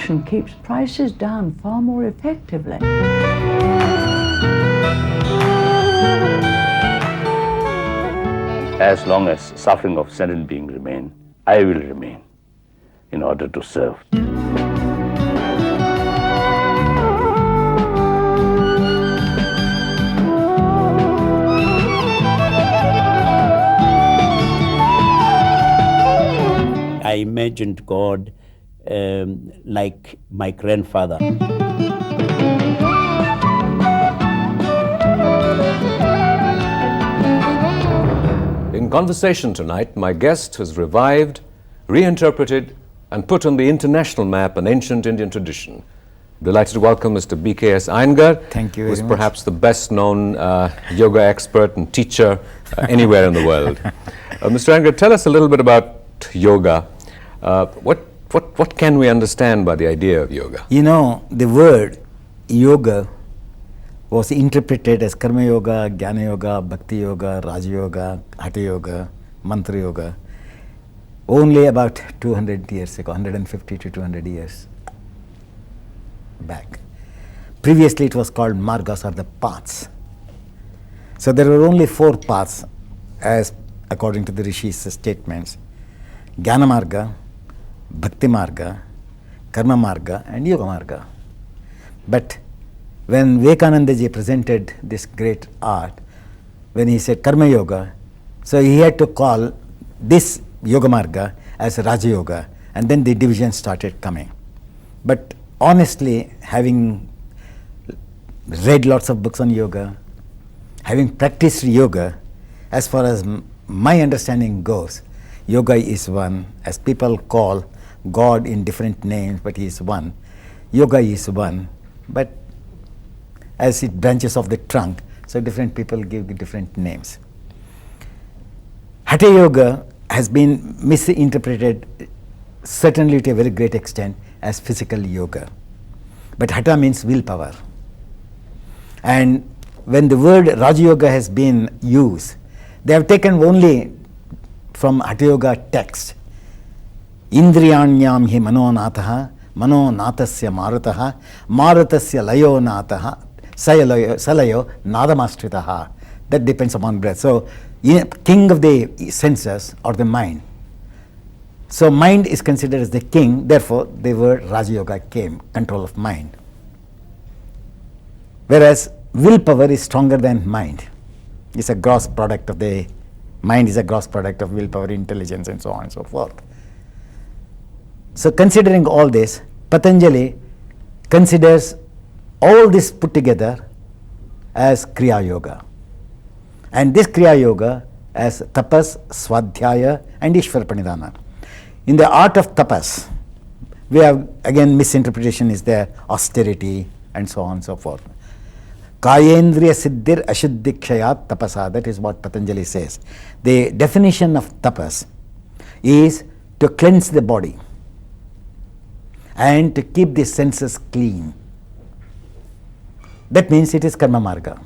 promotion keeps prices down far more effectively. As long as suffering of sentient being remain, I will remain in order to serve. I imagined God like my grandfather. In conversation tonight, my guest has revived, reinterpreted, and put on the international map an ancient Indian tradition. Delighted to welcome Mr. B.K.S. Iyengar, Thank you very who's much. perhaps the best known yoga expert and teacher anywhere in the world. Mr. Iyengar, tell us a little bit about yoga. What can we understand by the idea of yoga? You know, the word yoga was interpreted as karma yoga, jnana yoga, bhakti yoga, raja yoga, hatha yoga, mantra yoga only about 200 years ago, 150 to 200 years back. Previously it was called margas, or the paths. So there were only 4 paths as according to the rishis' statements: jnana marga, bhakti marga, karma marga, and yoga marga. But when Vivekananda ji presented this great art, when he said karma yoga, so he had to call this yoga marga as Raja Yoga, and then the division started coming. But honestly, having read lots of books on yoga, having practiced yoga, as far as my understanding goes, yoga is one. As people call God in different names, but he is one. Yoga is one, but as it branches off the trunk, so different people give different names. Hatha yoga has been misinterpreted, certainly to a very great extent, as physical yoga. But hatha means willpower. And when the word Raja Yoga has been used, they have taken only from Hatha Yoga text. Indriyanyam hi manonataha, manonatasya marataha, maratasya layonataha, salayo nadamastritaha. That depends upon breath. So, king of the senses or the mind. So, mind is considered as the king, therefore, the word Raja Yoga came, control of mind. Whereas, willpower is stronger than mind. It's a gross product of the mind, is a gross product of willpower, intelligence, and so on and so forth. So, considering all this, Patanjali considers all this put together as Kriya Yoga. And this Kriya Yoga as Tapas, Swadhyaya, and Ishvara Pranidhana. In the art of Tapas, we have, again, misinterpretation is there, austerity, and so on and so forth. Kayendriya Siddhir Ashuddhikshayat Tapasa, that is what Patanjali says. The definition of tapas is to cleanse the body and to keep the senses clean. That means it is karma marga.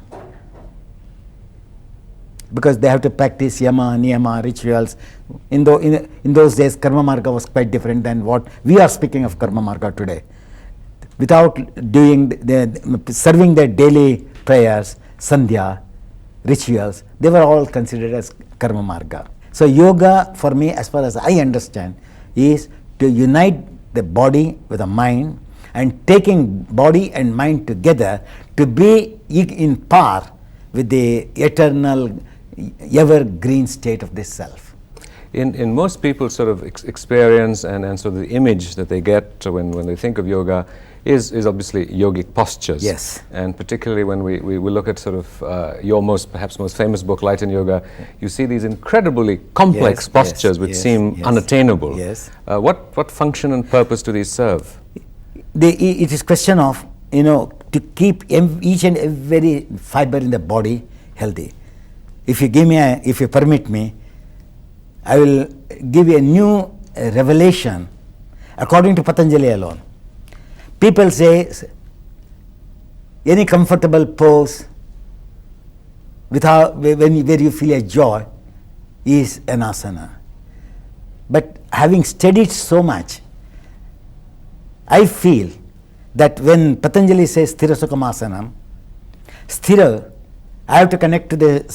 Because they have to practice yama, niyama, rituals. In those days, karma marga was quite different than what we are speaking of karma marga today. Without serving their daily prayers, sandhya, rituals, they were all considered as karma marga. So yoga, for me, as far as I understand, is to unite the body with the mind, and taking body and mind together to be in par with the eternal, evergreen state of this self. In most people's sort of experience and sort of the image that they get when they think of yoga is obviously yogic postures. Yes. And particularly when we look at sort of your perhaps most famous book, Light in Yoga, you see these incredibly complex postures which seem unattainable. Yes. What function and purpose do these serve? It is question of, to keep each and every fiber in the body healthy. If you permit me, I will give you a new revelation according to Patanjali alone. People say any comfortable pose where you feel a joy is an asana. But having studied so much, I feel that when Patanjali says Sthira Sukham Asanam, Sthira, I have to connect to the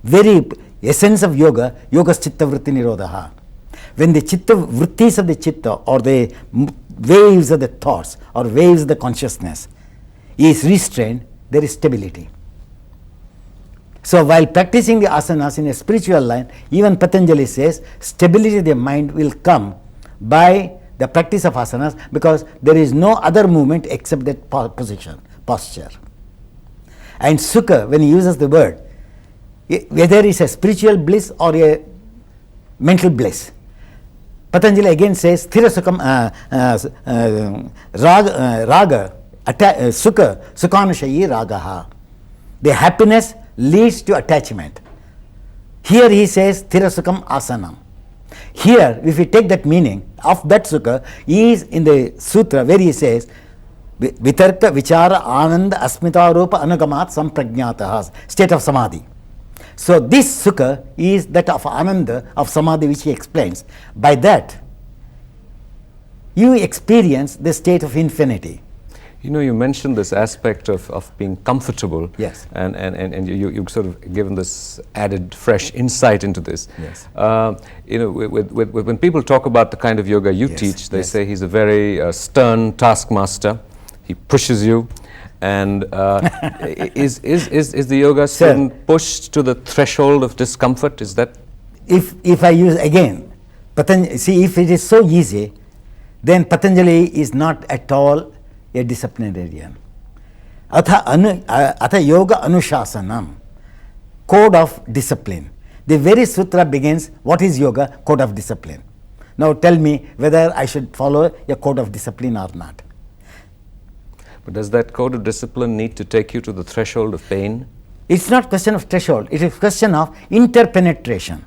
very essence of yoga, Yogas Chitta Vritti Nirodha. When the Chitta Vrittis of the Chitta, or the waves of the thoughts, or waves of the consciousness is restrained, there is stability. So while practicing the asanas in a spiritual line, even Patanjali says stability of the mind will come by the practice of asanas, because there is no other movement except that position, posture. And sukha, when he uses the word, whether it's a spiritual bliss or a mental bliss, Patanjali again says sthira sukham raga sukha sukhanushayi ragaha. The happiness leads to attachment. Here he says sthira sukham asanam. Here, if we take that meaning of that sukha, he is in the sutra where he says vitarka vichara ananda asmita rupa anugamat samprajnatah, state of samadhi. So this sukha is that of ananda, of samadhi, which he explains. By that, you experience the state of infinity. You know, you mentioned this aspect of being comfortable. Yes. And you sort of given this added fresh insight into this. Yes. You know, when people talk about the kind of yoga you Yes, teach, they yes. say he's a very stern taskmaster. He pushes you. And is the yoga student pushed to the threshold of discomfort? Is that? If I use again, Patanjali, see, if it is so easy, then Patanjali is not at all a disciplinarian. Atha yoga anushasanam, code of discipline. The very sutra begins, what is yoga? Code of discipline. Now tell me whether I should follow a code of discipline or not. But does that code of discipline need to take you to the threshold of pain? It's not question of threshold, it is question of interpenetration.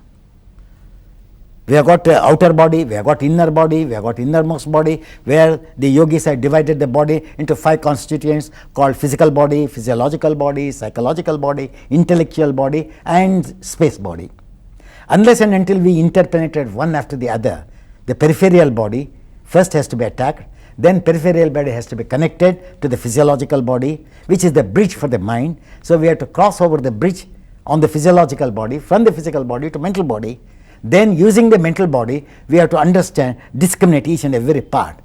We have got outer body, we have got inner body, we have got innermost body, where the yogis have divided the body into 5 constituents called physical body, physiological body, psychological body, intellectual body, and space body. Unless and until we interpenetrate one after the other, the peripheral body first has to be attacked, then peripheral body has to be connected to the physiological body, which is the bridge for the mind. So we have to cross over the bridge on the physiological body, from the physical body to mental body. Then using the mental body, we have to understand, discriminate each and every part.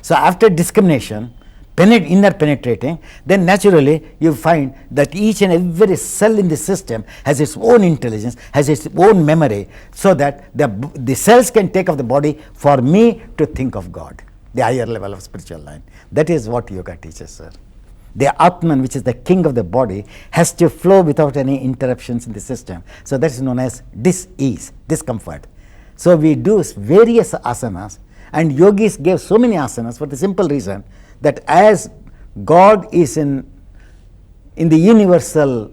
So after discrimination, inner penetrating, then naturally you find that each and every cell in the system has its own intelligence, has its own memory, so that the cells can take of the body for me to think of God, the higher level of spiritual line. That is what yoga teaches, sir. The Atman, which is the king of the body, has to flow without any interruptions in the system. So that is known as dis-ease, discomfort. So we do various asanas, and yogis gave so many asanas for the simple reason that as God is in the universal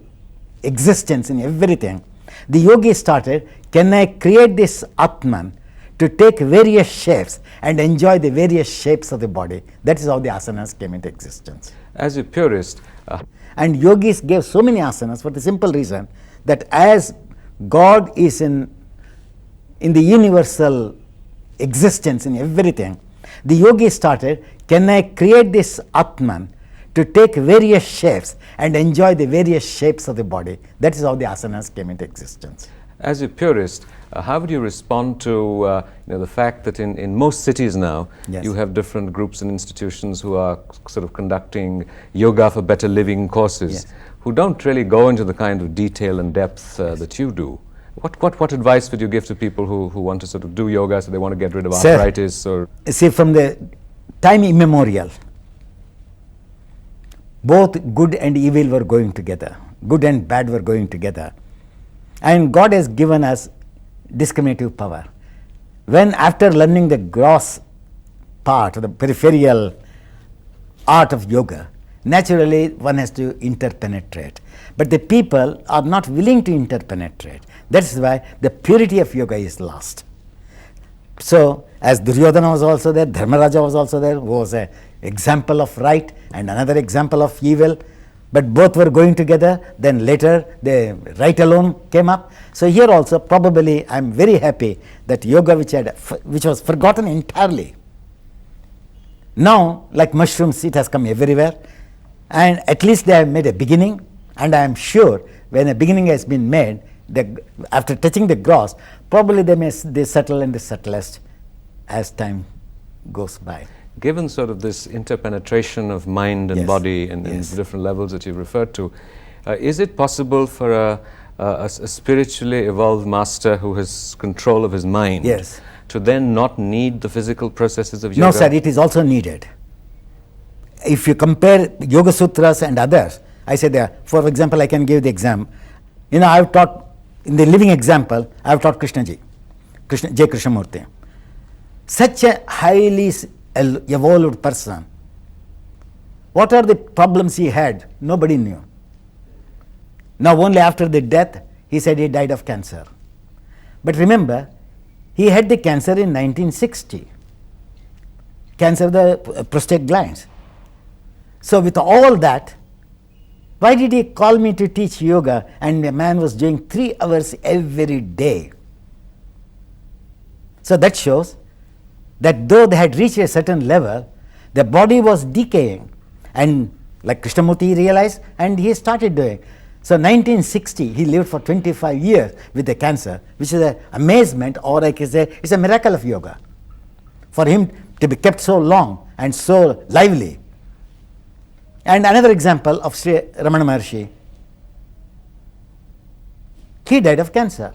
existence in everything, the yogi started, can I create this Atman to take various shapes and enjoy the various shapes of the body? That is how the asanas came into existence. As a purist, and yogis gave so many asanas for the simple reason that as God is in the universal existence in everything, the yogi started, can I create this Atman to take various shapes and enjoy the various shapes of the body? That is how the asanas came into existence. as a purist, how would you respond to the fact that in most cities now, Yes. you have different groups and institutions who are sort of conducting yoga for better living courses, Yes. who don't really go into the kind of detail and depth that you do? What advice would you give to people who want to sort of do yoga, so they want to get rid of Sir, arthritis or? See, from the time immemorial, both good and evil were going together. Good and bad were going together. And God has given us discriminative power. When after learning the gross part, the peripheral art of yoga, naturally one has to interpenetrate. But the people are not willing to interpenetrate. That's why the purity of yoga is lost. So, as Duryodhana was also there, Dharmaraja was also there, who was an example of right and another example of evil, but both were going together. Then later the right alone came up. So here also probably I am very happy that yoga, which was forgotten entirely, Now, like mushrooms, it has come everywhere, and at least they have made a beginning, and I am sure when a beginning has been made, after touching the gross, probably they settle in the subtlest as time goes by. Given sort of this interpenetration of mind and Yes. body and the different levels that you've referred to, is it possible for a spiritually evolved master who has control of his mind Yes. to then not need the physical processes of yoga? No, sir, it is also needed. If you compare Yoga Sutras and others, I say there, for example, I can give the example. You know, I have taught, in the living example, I have taught Krishnaji, J. Krishnamurti. Such a highly evolved person. What are the problems he had? Nobody knew. Now, only after the death, he said he died of cancer. But remember, he had the cancer in 1960. Cancer of the prostate glands. So with all that, why did he call me to teach yoga, and a man was doing 3 hours every day? So that shows that though they had reached a certain level, the body was decaying, and like Krishnamurti realized, and he started doing. So 1960, he lived for 25 years with the cancer, which is an amazement, or I can say it's a miracle of yoga. For him to be kept so long and so lively. And another example of Sri Ramana Maharshi, he died of cancer.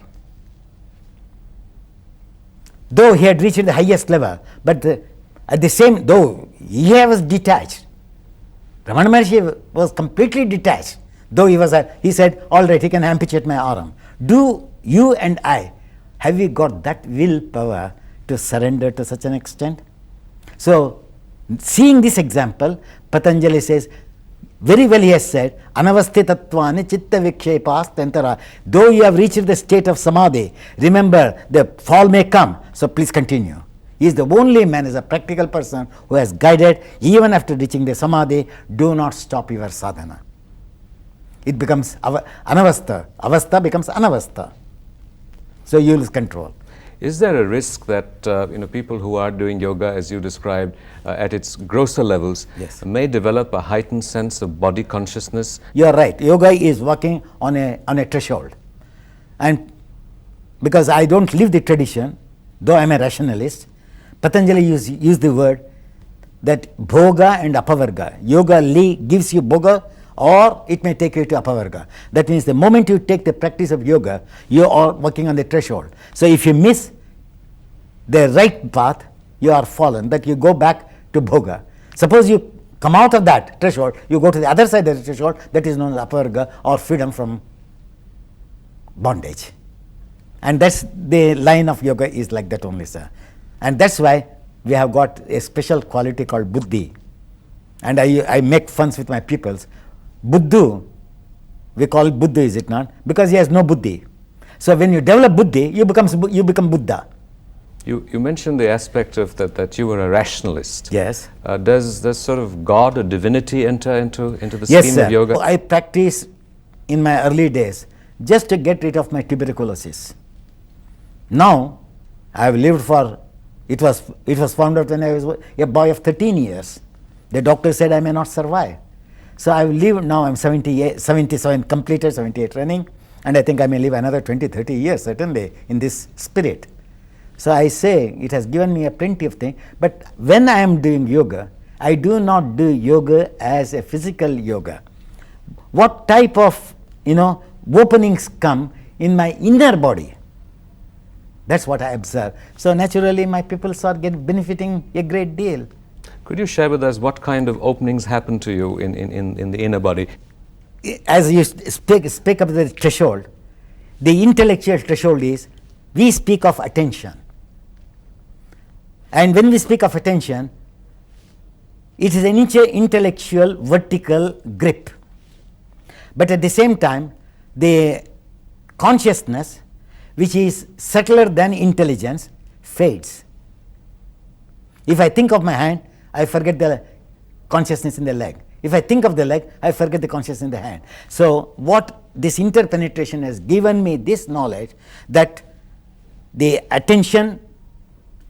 Though he had reached the highest level, but at the same, though he was detached, Ramana Maharshi was completely detached. Though he said, all right, he can amputate my arm. Do you and I, have we got that willpower to surrender to such an extent? So, seeing this example, Patanjali says, very well he has said, anavasthitattvani chitta vikshepas tantara. Though you have reached the state of samadhi, remember the fall may come, so please continue. He is the only man, as a practical person, who has guided, even after reaching the samadhi, do not stop your sadhana. It becomes anavastha. Avastha becomes anavastha. So you lose control. Is there a risk that people who are doing yoga, as you described, at its grosser levels, Yes. may develop a heightened sense of body consciousness? You are right. Yoga is working on a threshold. And because I don't live the tradition, though I am a rationalist, Patanjali used the word that bhoga and apavarga. Yoga gives you bhoga, or it may take you to apavarga. That means the moment you take the practice of yoga, you are working on the threshold. So if you miss the right path, you are fallen, that you go back to bhoga. Suppose you come out of that threshold, you go to the other side of the threshold, that is known as apavarga, or freedom from bondage. And that's the line of yoga is like that only, sir. And that's why we have got a special quality called buddhi. And I make funs with my pupils. Buddhu, we call it Buddha, is it not? Because he has no buddhi. So when you develop buddhi, you become Buddha. You mentioned the aspect of that you were a rationalist. Yes. Does sort of God or divinity enter into the Yes, scheme sir. of yoga? I practiced in my early days just to get rid of my tuberculosis. Now, I have lived for, it was found out when I was a boy of 13 years. The doctor said I may not survive. So I have lived, now I am 77 completed, 78 running, and I think I may live another 20, 30 years certainly in this spirit. So I say it has given me a plenty of things, but when I am doing yoga, I do not do yoga as a physical yoga. What type of openings come in my inner body? That's what I observe. So naturally my pupils are benefiting a great deal. Could you share with us what kind of openings happen to you in the inner body? As you speak of the threshold, the intellectual threshold is, we speak of attention. And when we speak of attention, it is an intellectual vertical grip. But at the same time, the consciousness, which is subtler than intelligence, fades. If I think of my hand, I forget the consciousness in the leg. If I think of the leg, I forget the consciousness in the hand. So what this interpenetration has given me this knowledge, that the attention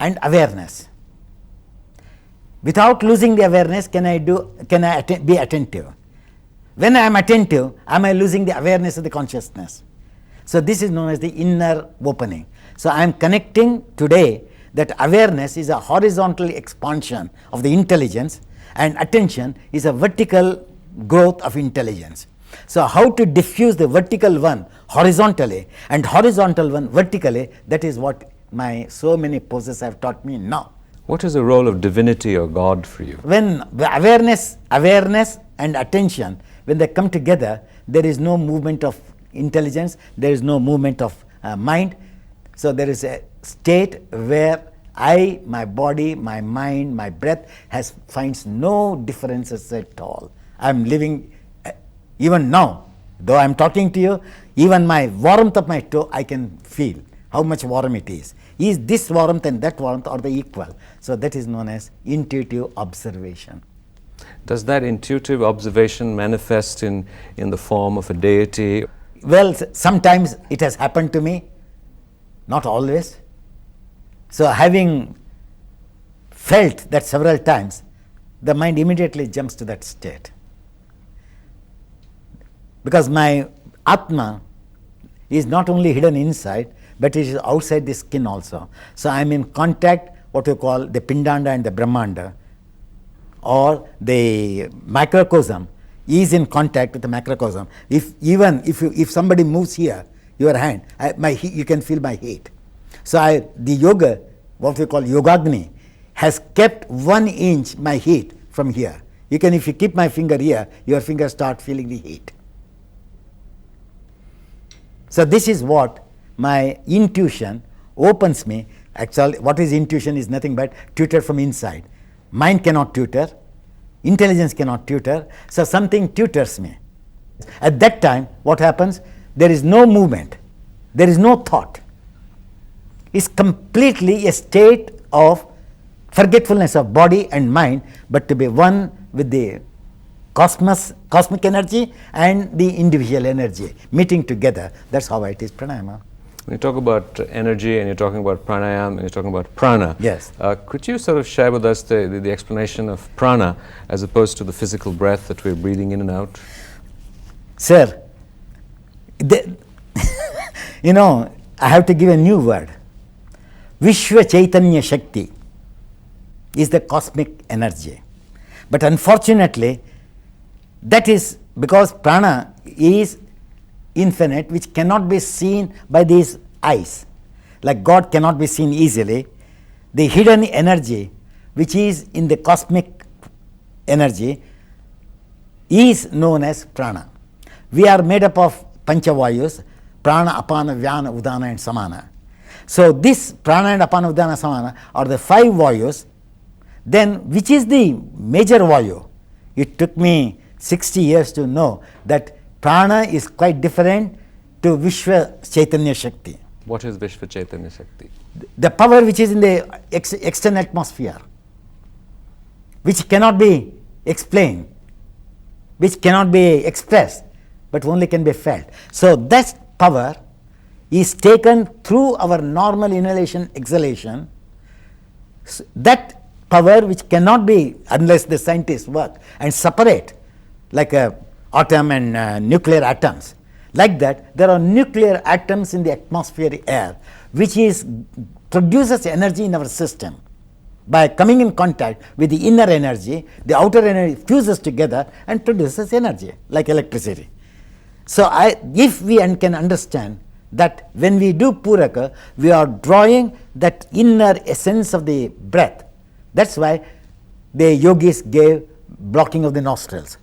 and awareness, Without losing the awareness, can I be attentive? When I am attentive, am I losing the awareness of the consciousness? So this is known as the inner opening. So I am connecting today that awareness is a horizontal expansion of the intelligence, and attention is a vertical growth of intelligence. So how to diffuse the vertical one horizontally and horizontal one vertically, that is what my so many poses have taught me now. What is the role of divinity or God for you? When the awareness and attention, when they come together, there is no movement of intelligence, there is no movement of mind. So there is a state where my body, my mind, my breath finds no differences at all. I am living, even now, though I am talking to you, even my warmth of my toe, I can feel how much warm it is. Is this warmth and that warmth, are they equal? So that is known as intuitive observation. Does that intuitive observation manifest in the form of a deity? Well, sometimes it has happened to me, not always. So having felt that several times, the mind immediately jumps to that state. Because my Atma is not only hidden inside, but it is outside the skin also. So I am in contact, what you call the Pindanda and the Brahmanda, or the microcosm is in contact with the macrocosm. If somebody moves here, your hand, you can feel my heat. So the yoga, what we call Yogagni, has kept 1 inch my heat from here. If you keep my finger here, your finger start feeling the heat. So this is what my intuition opens me. Actually, what is intuition is nothing but tutor from inside. Mind cannot tutor, intelligence cannot tutor, so something tutors me. At that time, what happens? There is no movement, there is no thought. It's completely a state of forgetfulness of body and mind, but to be one with the cosmic energy and the individual energy meeting together. That's how it is pranayama. When you talk about energy and you're talking about pranayama and you're talking about prana, yes. Could you sort of share with us the explanation of prana as opposed to the physical breath that we're breathing in and out? Sir, I have to give a new word. Vishwa Chaitanya Shakti is the cosmic energy. But unfortunately, that is because prana is infinite, which cannot be seen by these eyes. Like God cannot be seen easily. The hidden energy, which is in the cosmic energy, is known as prana. We are made up of panchavayus, prana, apana, vyana, udana and samana. So this prana and apana, udana, samana are the 5 vayus. Then which is the major vayu? It took me 60 years to know that prana is quite different to Vishwa Chaitanya Shakti. What is Vishwa Chaitanya Shakti? The power which is in the external atmosphere, which cannot be explained, which cannot be expressed, but only can be felt. So that power is taken through our normal inhalation, exhalation. That power which cannot be, unless the scientists work and separate, like a atom and nuclear atoms. Like that, there are nuclear atoms in the atmospheric air, which produces energy in our system. By coming in contact with the inner energy, the outer energy fuses together and produces energy, like electricity. So if we can understand that when we do Puraka, we are drawing that inner essence of the breath. That's why the yogis gave blocking of the nostrils.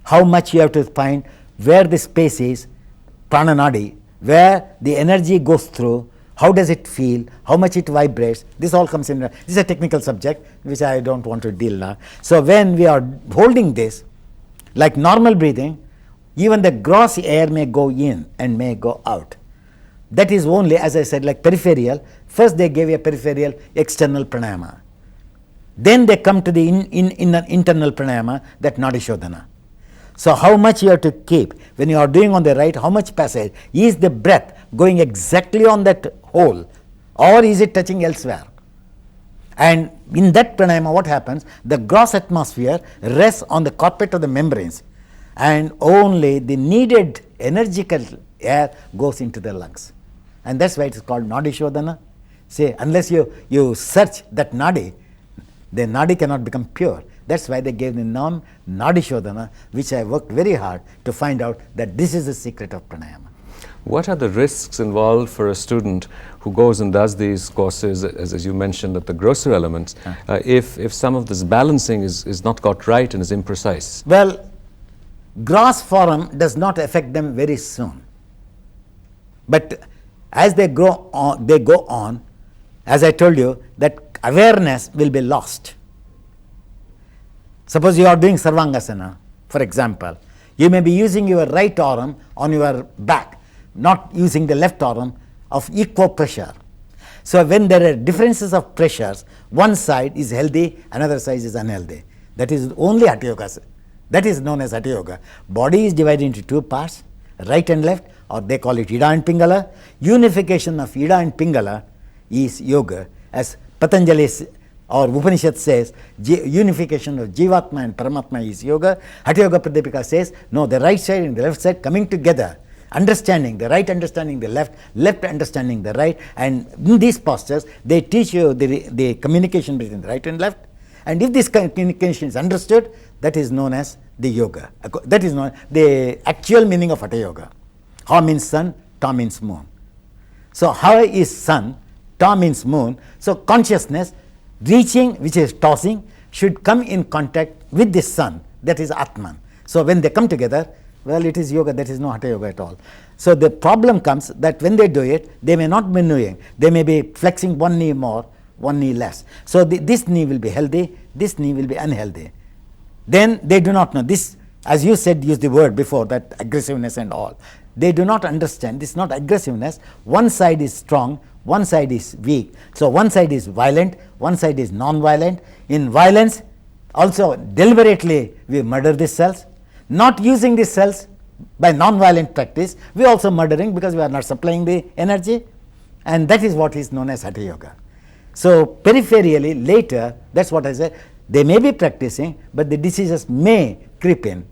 How much you have to find where the space is, prananadi, where the energy goes through, how does it feel, how much it vibrates. This all comes in. This is a technical subject which I don't want to deal now. So when we are holding this, like normal breathing, even the gross air may go in and may go out. That is only, as I said, like peripheral. First they gave a peripheral external pranayama. Then they come to the internal pranayama, that nadishodhana. So how much you have to keep when you are doing on the right, how much passage? Is the breath going exactly on that hole or is it touching elsewhere? And in that pranayama, what happens? The gross atmosphere rests on the carpet of the membranes, and only the needed energical air goes into the lungs. And that's why it is called Nadi Shodhana. See, unless you search that Nadi, the Nadi cannot become pure. That's why they gave the name Nadi Shodhana, which I worked very hard to find out that this is the secret of pranayama. What are the risks involved for a student who goes and does these courses, as you mentioned, at the grosser elements, if some of this balancing is not got right and is imprecise? Well, gross form does not affect them very soon. But as they go on, as I told you, that awareness will be lost. Suppose you are doing Sarvangasana, for example. You may be using your right arm on your back, not using the left arm of equal pressure. So when there are differences of pressures, one side is healthy, another side is unhealthy. That is only Hatha Yoga. That is known as Hatha Yoga. Body is divided into two parts, right and left, or they call it Ida and Pingala. Unification of Ida and Pingala is yoga, as Patanjali or Upanishad says, unification of Jivatma and Paramatma is yoga. Hatha Yoga Pradipika says, no, the right side and the left side coming together, understanding the right, understanding the left, left understanding the right, and in these postures they teach you the communication between the right and left. And if this communication is understood, that is known as the yoga. That is known the actual meaning of Hatha Yoga. Ha means sun, Ta means moon. So Ha is sun, Ta means moon. So consciousness reaching, which is tossing, should come in contact with the sun, that is Atman. So when they come together, well, it is yoga, that is no Hatha Yoga at all. So the problem comes that when they do it, they may not be doing, they may be flexing one knee more, one knee less. So this knee will be healthy, this knee will be unhealthy. Then they do not know this, as you said, use the word before, that aggressiveness and all. They do not understand, this is not aggressiveness. One side is strong, one side is weak. So one side is violent, one side is non-violent. In violence, also deliberately we murder these cells. Not using these cells by non-violent practice, we are also murdering because we are not supplying the energy, and that is what is known as Hatha Yoga. So peripherally later, that's what I said, they may be practicing, but the diseases may creep in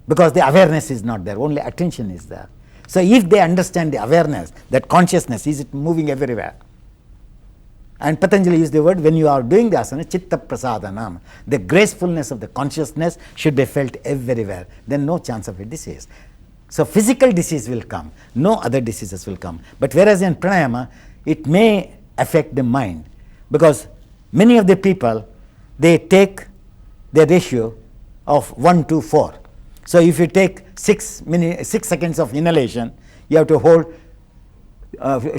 because the awareness is not there, only attention is there. So if they understand the awareness, that consciousness, is it moving everywhere? And Patanjali used the word, when you are doing the asana, chitta prasadanam, the gracefulness of the consciousness should be felt everywhere. Then no chance of a disease. So physical disease will come, no other diseases will come. But whereas in pranayama, it may affect the mind, because many of the people, they take the ratio of 1:4. So if you take 6 seconds of inhalation, you have to hold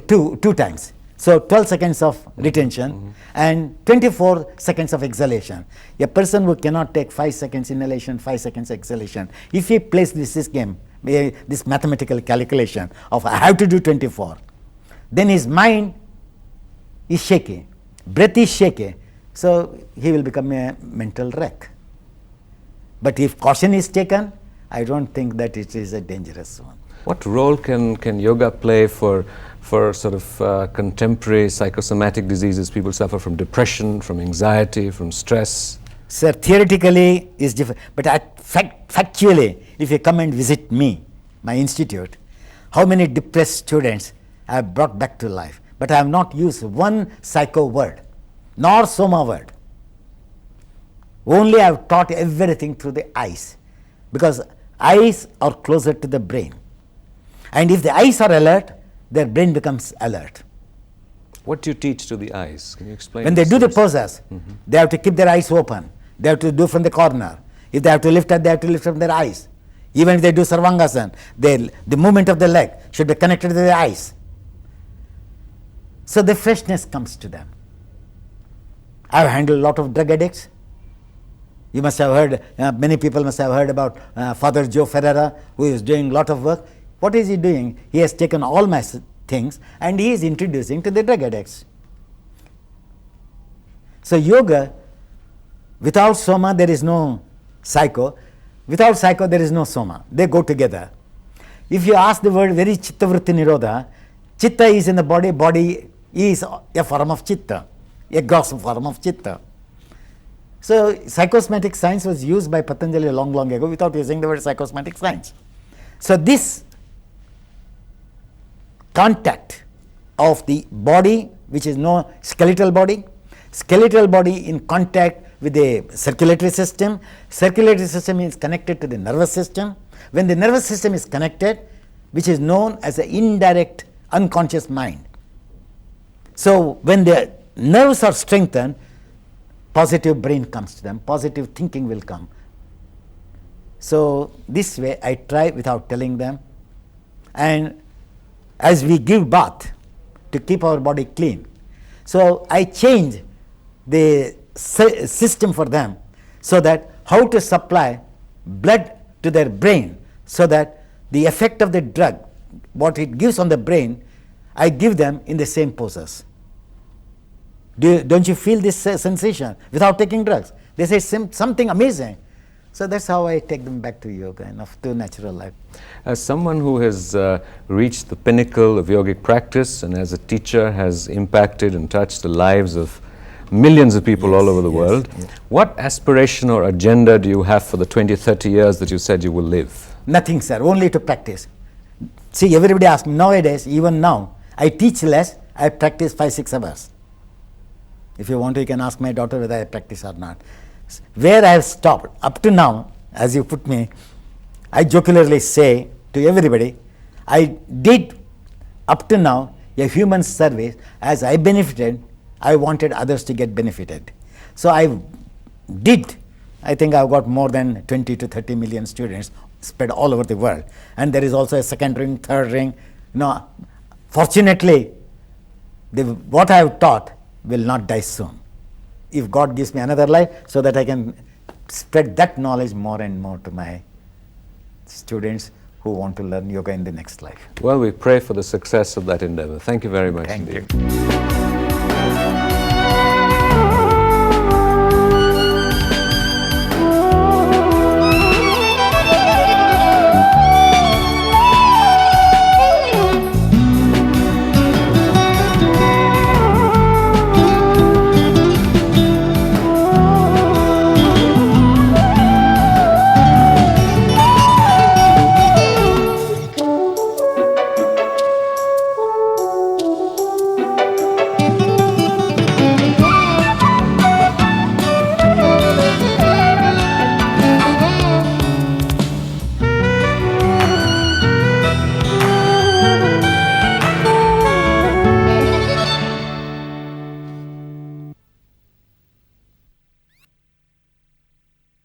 two times. So 12 seconds of retention and 24 seconds of exhalation. A person who cannot take 5 seconds inhalation, 5 seconds exhalation, if he plays this game, this mathematical calculation of I have to do 24, then his mind is shaky, breath is shaky, so he will become a mental wreck. But if caution is taken, I don't think that it is a dangerous one. What role can yoga play for sort of contemporary psychosomatic diseases? People suffer from depression, from anxiety, from stress. Sir, theoretically is different, but factually, if you come and visit me, my institute, how many depressed students I have brought back to life? But I have not used one psycho word, nor soma word. Only I have taught everything through the eyes, because eyes are closer to the brain. And if the eyes are alert, their brain becomes alert. What do you teach to the eyes? Can you explain? When they do the poses, they have to keep their eyes open. They have to do from the corner. If they have to lift up, they have to lift up their eyes. Even if they do Sarvangasana, the movement of the leg should be connected to the eyes. So the freshness comes to them. I have handled a lot of drug addicts. You must have heard, many people must have heard about Father Joe Ferreira, who is doing a lot of work. What is he doing? He has taken all my things and he is introducing to the drug addicts. So yoga, without soma there is no psycho, without psycho there is no soma. They go together. If you ask the word very chitta vritti nirodha, chitta is in the body, body is a form of chitta. a gross form of chitta. So psychosomatic science was used by Patanjali long ago without using the word psychosomatic science. So this contact of the body, which is no skeletal body in contact with the circulatory system is connected to the nervous system. When the nervous system is connected, which is known as the indirect unconscious mind. So when the nerves are strengthened, positive brain comes to them, positive thinking will come. So this way I try without telling them. And as we give bath to keep our body clean, so I change the system for them so that how to supply blood to their brain so that the effect of the drug, what it gives on the brain, I give them in the same poses. Don't you feel this sensation without taking drugs? They say something amazing. So that's how I take them back to yoga and to natural life. As someone who has reached the pinnacle of yogic practice and as a teacher has impacted and touched the lives of millions of people all over the world, what aspiration or agenda do you have for the 20, 30 years that you said you will live? Nothing, sir, only to practice. See, everybody asks me nowadays, even now, I teach less, I practice 5-6 hours. If you want to, you can ask my daughter whether I practice or not. Where I have stopped, up to now, as you put me, I jocularly say to everybody, I did up to now a human service. As I benefited, I wanted others to get benefited. So I did. I think I've got more than 20 to 30 million students spread all over the world. And there is also a second ring, third ring. Fortunately, what I have taught will not die soon. If God gives me another life, so that I can spread that knowledge more and more to my students who want to learn yoga in the next life. Well, we pray for the success of that endeavor. Thank you very much. Thank indeed. you.